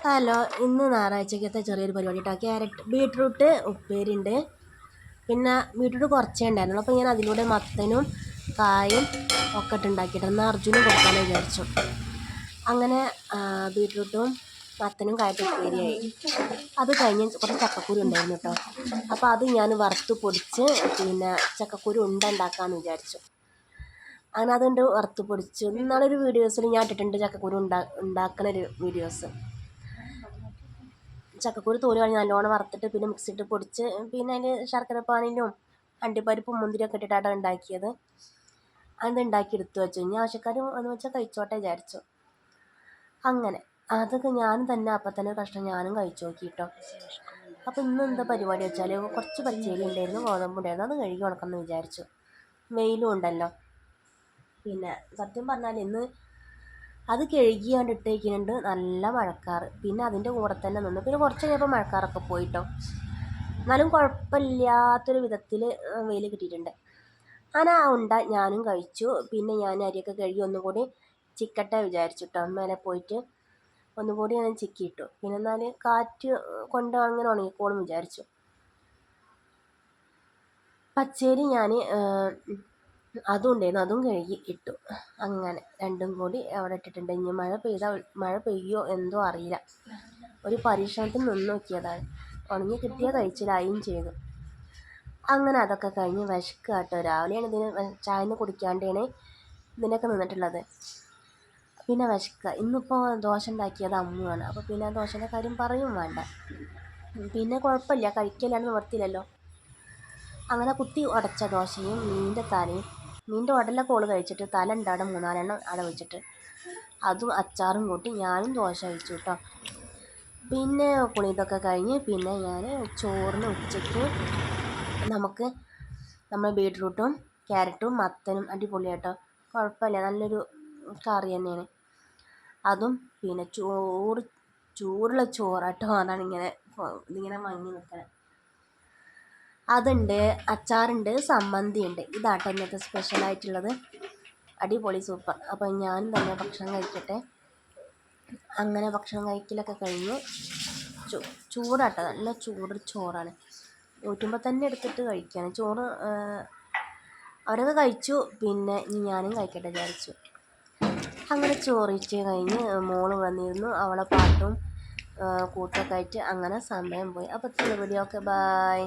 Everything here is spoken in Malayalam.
ഹലോ, ഇന്ന് ഞായറാഴ്ചക്കത്തെ ചെറിയൊരു പരിപാടി കേട്ടോ. ബീട്രൂട്ട് ഉപ്പേരിയുണ്ട്. പിന്നെ ബീട്രൂട്ട് കുറച്ചേ ഉണ്ടായിരുന്നുള്ളൂ. അപ്പോൾ ഞാൻ അതിലൂടെ മത്തനും കായും ഒക്കെ ഉണ്ടാക്കിയിട്ട് എന്നാൽ അർജുനും കൊടുക്കാമെന്ന് വിചാരിച്ചു. അങ്ങനെ ബീട്രൂട്ടും മത്തനും കായിട്ടും ഉപ്പേരിയായി. അത് കഴിഞ്ഞ് കുറച്ച് ചക്കക്കുരു ഉണ്ടായിരുന്നു കേട്ടോ. അപ്പോൾ അത് ഞാൻ വറുത്ത് പൊടിച്ച് പിന്നെ ചക്കക്കുരു ഉണ്ടാക്കാമെന്ന് വിചാരിച്ചു. അങ്ങനെ അതുകൊണ്ട് വറുത്ത് പൊടിച്ചു. ഇന്നാളൊരു വീഡിയോസിൽ ഞാൻ ഇട്ടിട്ടുണ്ട് ചക്കക്കുരു ഉണ്ടാക്കുന്ന ഒരു വീഡിയോസ്. ചക്കക്കുരു തോല് കഴിഞ്ഞ് നല്ലോണം വറുത്തിട്ട് പിന്നെ മിക്സിയിട്ട് പൊടിച്ച് പിന്നെ അതിന് ശർക്കരപ്പാനിലും അണ്ടിപ്പരിപ്പും മുന്തിരിയൊക്കെ ഇട്ടിട്ടാണ് ഉണ്ടാക്കിയത്. അത് ഉണ്ടാക്കി എടുത്തു വെച്ചു. ഇനി ആവശ്യക്കാർ എന്ന് വെച്ചാൽ കഴിച്ചോട്ടെ വിചാരിച്ചു. അങ്ങനെ അതൊക്കെ ഞാനും തന്നെ അപ്പം തന്നെ കഷ്ണം ഞാനും കഴിച്ചു നോക്കി കേട്ടോ. അപ്പോൾ ഇന്ന് എന്താ പരിപാടി വെച്ചാൽ കുറച്ച് പച്ചരി ഉണ്ടായിരുന്നു, ഗോതമ്പുണ്ടായിരുന്നു. അത് കഴുകി ഉണക്കാമെന്ന് വിചാരിച്ചു. വെയിലും ഉണ്ടല്ലോ. പിന്നെ സത്യം പറഞ്ഞാൽ ഇന്ന് അത് കഴുകിയാണ്ട് ഇട്ടേക്കുന്നുണ്ട് നല്ല മഴക്കാറ്. പിന്നെ അതിൻ്റെ കൂടെ തന്നെ നിന്ന് പിന്നെ കുറച്ച് കഴിഞ്ഞപ്പോൾ മഴക്കാറൊക്കെ പോയിട്ടോ. എന്നാലും കുഴപ്പമില്ലാത്തൊരു വിധത്തിൽ വെയിൽ കിട്ടിയിട്ടുണ്ട്. അങ്ങനെ ആ ഉണ്ട ഞാനും കഴിച്ചു. പിന്നെ ഞാൻ അരിയൊക്കെ കഴുകി ഒന്നുകൂടി ചിക്കട്ടെ വിചാരിച്ചിട്ടോ. മേലെ പോയിട്ട് ഒന്നുകൂടി ഞാൻ ചിക്കിയിട്ടു. പിന്നെ എന്നാൽ കാറ്റ് കൊണ്ട് അങ്ങനെ ഉണങ്ങിക്കോളും വിചാരിച്ചു. പച്ചരി ഞാൻ അതും ഉണ്ടായിരുന്നു, അതും കഴുകി ഇട്ടു. അങ്ങനെ രണ്ടും കൂടി അവിടെ ഇട്ടിട്ടുണ്ട്. ഇനി മഴ പെയ്യോ എന്തോ അറിയില്ല. ഒരു പരീക്ഷണത്തിൽ നിന്ന് നോക്കിയതാണ്. ഉണങ്ങി കിട്ടിയ കഴിച്ചിലായും ചെയ്തു. അങ്ങനെ അതൊക്കെ കഴിഞ്ഞ് വിശക്കുക കേട്ടോ. രാവിലെയാണ് ഇതിന് ചായന്ന് കുടിക്കാണ്ടാണ് ഇതിനൊക്കെ നിന്നിട്ടുള്ളത്. പിന്നെ വിശക്കുക. ഇന്നിപ്പോൾ ദോശ ഉണ്ടാക്കിയത് അമ്മുവാണ്. അപ്പോൾ പിന്നെ ആ ദോശയുടെ കാര്യം പറയും വേണ്ട. പിന്നെ കുഴപ്പമില്ല, കഴിക്കലാണ്ട് നിവർത്തിയില്ലല്ലോ. അങ്ങനെ കുത്തി ഉടച്ച ദോശയും മീനിൻ്റെ തലയും മീനിൻ്റെ ഉടലൊക്കെ ഓള് കഴിച്ചിട്ട് തല ഉണ്ടാടെ 3-4 അവിടെ വെച്ചിട്ട് അതും അച്ചാറും കൂട്ടി ഞാനും ദോശ കഴിച്ചു കേട്ടോ. പിന്നെ കുളിതൊക്കെ കഴിഞ്ഞ് പിന്നെ ഞാൻ ചോറിന് ഉച്ചയ്ക്ക് നമ്മൾ ബീട്രൂട്ടും ക്യാരറ്റും മത്തനും അടിപൊളിയാട്ടോ. കുഴപ്പമില്ല, നല്ലൊരു കറി തന്നെയാണ്. അതും പിന്നെ ചൂടുള്ള ചോറാട്ടോ. അതാണ് ഇതിങ്ങനെ മങ്ങി നിൽക്കുന്നത്. അതുണ്ട്, അച്ചാറുണ്ട്, സമ്മന്തി ഉണ്ട്. ഇതാട്ടോ ഇന്നത്തെ സ്പെഷ്യലായിട്ടുള്ളത്. അടിപൊളി സൂപ്പർ. അപ്പോൾ ഞാൻ തന്നെ ഭക്ഷണം കഴിക്കട്ടെ. അങ്ങനെ ഭക്ഷണം കഴിക്കലൊക്കെ കഴിഞ്ഞ് ചൂടാട്ടോ, നല്ല ചൂട് ചോറാണ്. ഊറ്റുമ്പോൾ തന്നെ എടുത്തിട്ട് കഴിക്കുകയാണ് ചോറ്. അവരൊക്കെ കഴിച്ചു. പിന്നെ ഞാനും കഴിക്കട്ടെ വിചാരിച്ചു. അങ്ങനെ ചോറിച്ച് കഴിഞ്ഞ് മോള് വന്നിരുന്നു. അവളെ പാട്ടും കൂട്ടൊക്കെ ആയിട്ട് അങ്ങനെ സമയം പോയി. അപ്പോൾ വീഡിയോ ഒക്കെ ബൈ.